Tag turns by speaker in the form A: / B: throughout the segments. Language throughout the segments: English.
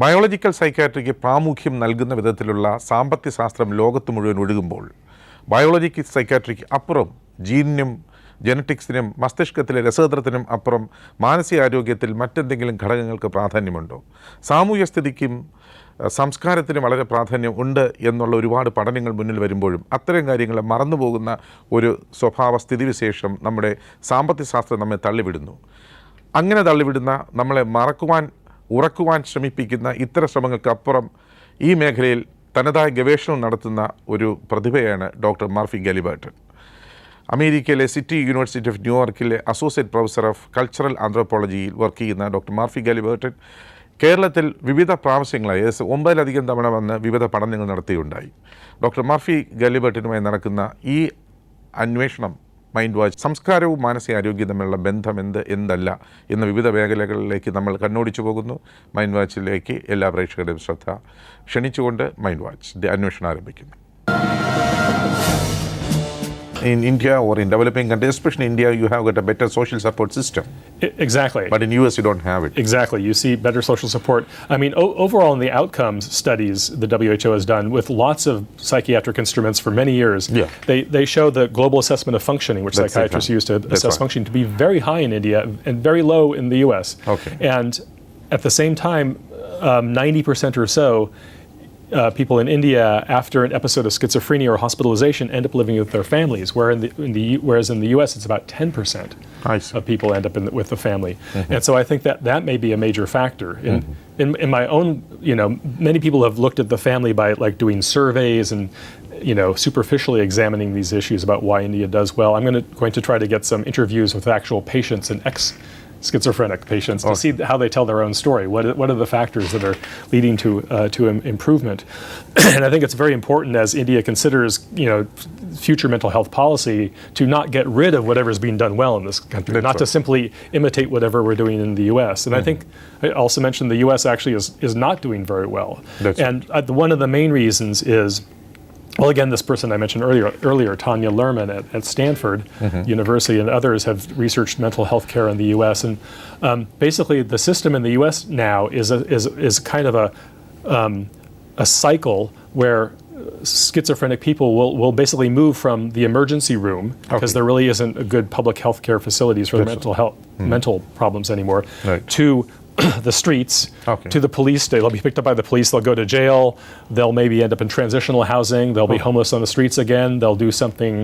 A: Biological psychiatric പ്രാമുഖ്യം നൽകുന്ന വിധത്തിലുള്ള സാമ്പത്തികശാസ്ത്രം ലോകത്ത് മുഴുവൻ ഒഴുകുമ്പോൾ ബയോളജിക്കൽ സൈക്കാട്രിക്ക് അപ്പുറം ജീനിനും ജനറ്റിക്സിനും മസ്തിഷ്കത്തിലെ രസതന്ത്രത്തിനും അപ്പുറം മാനസികാരോഗ്യത്തിൽ മറ്റെന്തെങ്കിലും ഘടകങ്ങൾക്ക് പ്രാധാന്യമുണ്ടോ? സാമൂഹ്യ സ്ഥിതിക്കും സംസ്കാരത്തിന് വളരെ പ്രാധാന്യം ഉണ്ട് എന്നുള്ള ഒരുപാട് പഠനങ്ങൾ മുന്നിൽ വരുമ്പോഴും അത്തരം കാര്യങ്ങളെ മറന്നുപോകുന്ന ഒരു സ്വഭാവ സ്ഥിതിവിശേഷം നമ്മുടെ സാമ്പത്തികശാസ്ത്രം നമ്മെ തള്ളിവിടുന്നു. അങ്ങനെ തള്ളിവിടുന്ന നമ്മളെ ഉറക്കുവാൻ ശ്രമിപ്പിക്കുന്ന ഇത്തരം ശ്രമങ്ങൾക്കപ്പുറം ഈ മേഖലയിൽ തനതായ ഗവേഷണം നടത്തുന്ന ഒരു പ്രതിഭയാണ് ഡോക്ടർ മർഫി ഗാലിബർട്ടൺ. അമേരിക്കയിലെ സിറ്റി യൂണിവേഴ്സിറ്റി ഓഫ് ന്യൂയോർക്കിലെ അസോസിയേറ്റ് പ്രൊഫസർ ഓഫ് കൾച്ചറൽ ആന്ത്രോപോളജിയിൽ വർക്ക് ചെയ്യുന്ന ഡോക്ടർ മർഫി ഗാലിബർട്ടൺ കേരളത്തിൽ വിവിധ പ്രാവശ്യങ്ങളായി 9 തവണ വന്ന് വിവിധ പഠനങ്ങൾ നടത്തിയുണ്ടായി. ഡോക്ടർ മർഫി ഗാലിബർട്ടനുമായി നടക്കുന്ന ഈ അന്വേഷണം മൈൻഡ് വാച്ച് സംസ്കാരവും മാനസികാരോഗ്യവും തമ്മിലുള്ള ബന്ധം എന്തല്ല എന്ന വിവിധ മേഖലകളിലേക്ക് നമ്മൾ കണ്ണോടിച്ചു പോകുന്നു. മൈൻഡ് വാച്ചിലേക്ക് എല്ലാ പ്രേക്ഷകരുടെയും ശ്രദ്ധ ക്ഷണിച്ചുകൊണ്ട് മൈൻഡ് വാച്ച് അന്വേഷണം ആരംഭിക്കുന്നു. In India or in developing countries, especially India, you have got a better social support system.
B: Exactly.
A: But in US, you don't have it.
B: Exactly. You see better social support. I mean, overall in the outcomes studies the WHO has done with lots of psychiatric instruments for many years, they show the global assessment of functioning, which psychiatrists use to assess functioning, to be very high in India and very low in the US.
A: Okay.
B: And at the same time, 90% or so, people in India, after an episode of schizophrenia or hospitalization, end up living with their families, whereas in the US, it's about 10% of people end up with the family. Mm-hmm. And so I think that may be a major factor. In my own, many people have looked at the family by like doing surveys and superficially examining these issues about why India does well. I'm going to try to get some interviews with actual patients and schizophrenic patients to see how they tell their own story. What are the factors that are leading to improvement? And I think it's very important as India considers future mental health policy to not get rid of whatever's being done well in this country, not to simply imitate whatever we're doing in the US. And I think I also mentioned the US actually is not doing very well. And one of the main reasons is, well, again, this person I mentioned earlier, Tanya Luhrmann at Stanford University, and others have researched mental health care in the U.S. And basically, the system in the U.S. now is kind of a cycle where schizophrenic people will basically move from the emergency room because there really isn't a good public health care facilities for mental problems anymore, to the streets, to the police. They'll be picked up by the police, they'll go to jail, they'll maybe end up in transitional housing, they'll be homeless on the streets again, they'll do something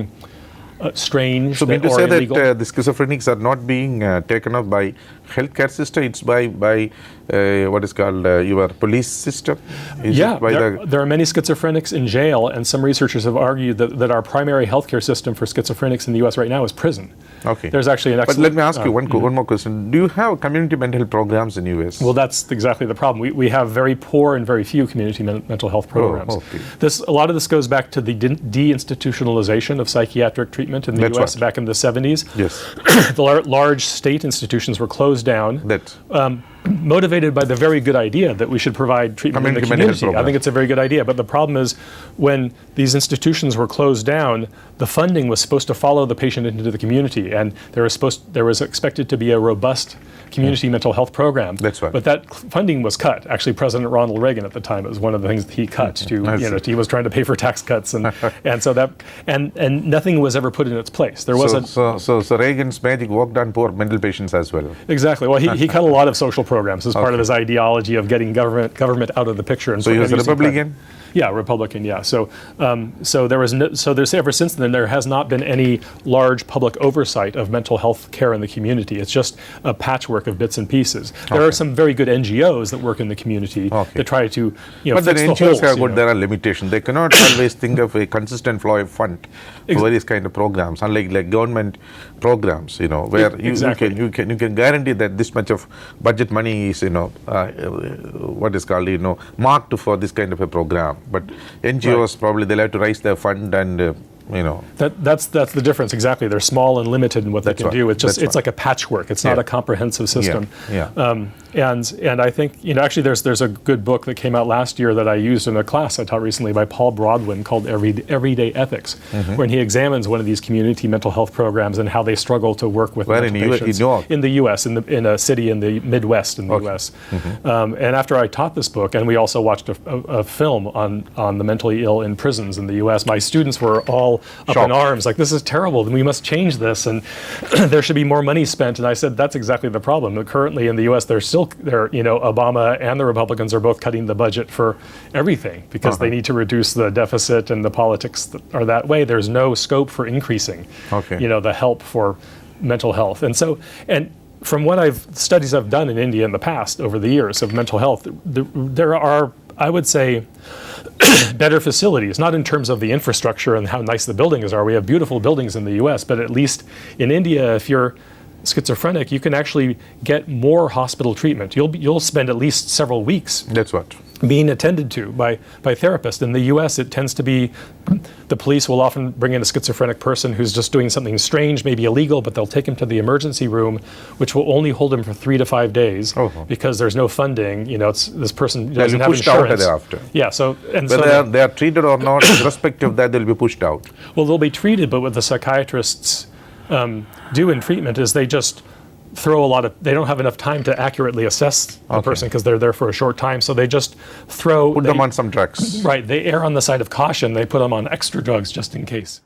B: strange
A: so mean to
B: or
A: say
B: illegal.
A: That the schizophrenics are not being taken up by healthcare system, it's by what is called your police system?
B: There are many schizophrenics in jail, and some researchers have argued that our primary healthcare system for schizophrenics in the U.S. right now is prison.
A: Okay.
B: There's actually an excellent...
A: But let me ask you one more question. Do you have community mental health programs in U.S.?
B: Well, that's exactly the problem. We have very poor and very few community mental health programs. A lot of this goes back to the deinstitutionalization of psychiatric treatment in the U.S. back in the 70s.
A: Yes.
B: The large state institutions were closed down. Motivated by the very good idea that we should provide treatment in the community. I think it's a very good idea, but the problem is when these institutions were closed down, the funding was supposed to follow the patient into the community, and there was expected to be a robust community mental health program.
A: That's right.
B: But that funding was cut. Actually, President Ronald Reagan at the time, it was one of the things that he cut he was trying to pay for tax cuts, and so that and nothing was ever put in its place. There wasn't.
A: So Reagan's magic worked on poor mental patients as well.
B: Exactly. Well, he cut a lot of social programs as part of his ideology of getting government out of the picture. And
A: so he was a Republican?
B: Yeah, Republican. Yeah. So there's ever since then there has not been any large public oversight of mental health care in the community. It's just a patchwork of bits and pieces. There are some very good NGOs that work in the community that try to
A: but
B: fix
A: the NGOs have got there are limitations. They cannot always think of a consistent flow of fund for various kind of programs, unlike government programs. Where you can guarantee that this much of budget money is what is called marked for this kind of a program. But NGOs probably they'll have to raise their fund and
B: That's the difference, exactly. They're small and limited in what they can do. It's like a patchwork. It's not a comprehensive system. And I think, actually there's a good book that came out last year that I used in a class I taught recently by Paul Broadwin called Everyday Ethics, when he examines one of these community mental health programs and how they struggle to work with
A: Where
B: mental
A: in
B: patients.
A: New York?
B: In the U.S., in a city in the Midwest in the U.S. And after I taught this book, and we also watched a film on the mentally ill in prisons in the U.S., my students were all up
A: Shocked.
B: in arms, like, this is terrible, we must change this, and there should be more money spent. And I said, that's exactly the problem. Currently in the U.S., Obama and the Republicans are both cutting the budget for everything because they need to reduce the deficit, and the politics are that way. There's no scope for increasing, the help for mental health. And from what studies I've done in India in the past over the years of mental health, there are, I would say, better facilities, not in terms of the infrastructure and how nice the buildings are. We have beautiful buildings in the U.S., but at least in India, if you're schizophrenic, you can actually get more hospital treatment. You'll spend at least several weeks.
A: That's what.
B: Being attended to by therapists. In the U.S., it tends to be the police will often bring in a schizophrenic person who's just doing something strange, maybe illegal, but they'll take him to the emergency room, which will only hold him for 3 to 5 days because there's no funding. This person doesn't have
A: pushed out
B: insurance.
A: thereafter.
B: Yeah.
A: Whether they are treated or not, irrespective of that, they'll be pushed out.
B: Well, they'll be treated, but what the psychiatrists do in treatment is they just they don't have enough time to accurately assess the person because they're there for a short time. So they just
A: Put them on some drugs.
B: Right. They err on the side of caution. They put them on extra drugs just in case.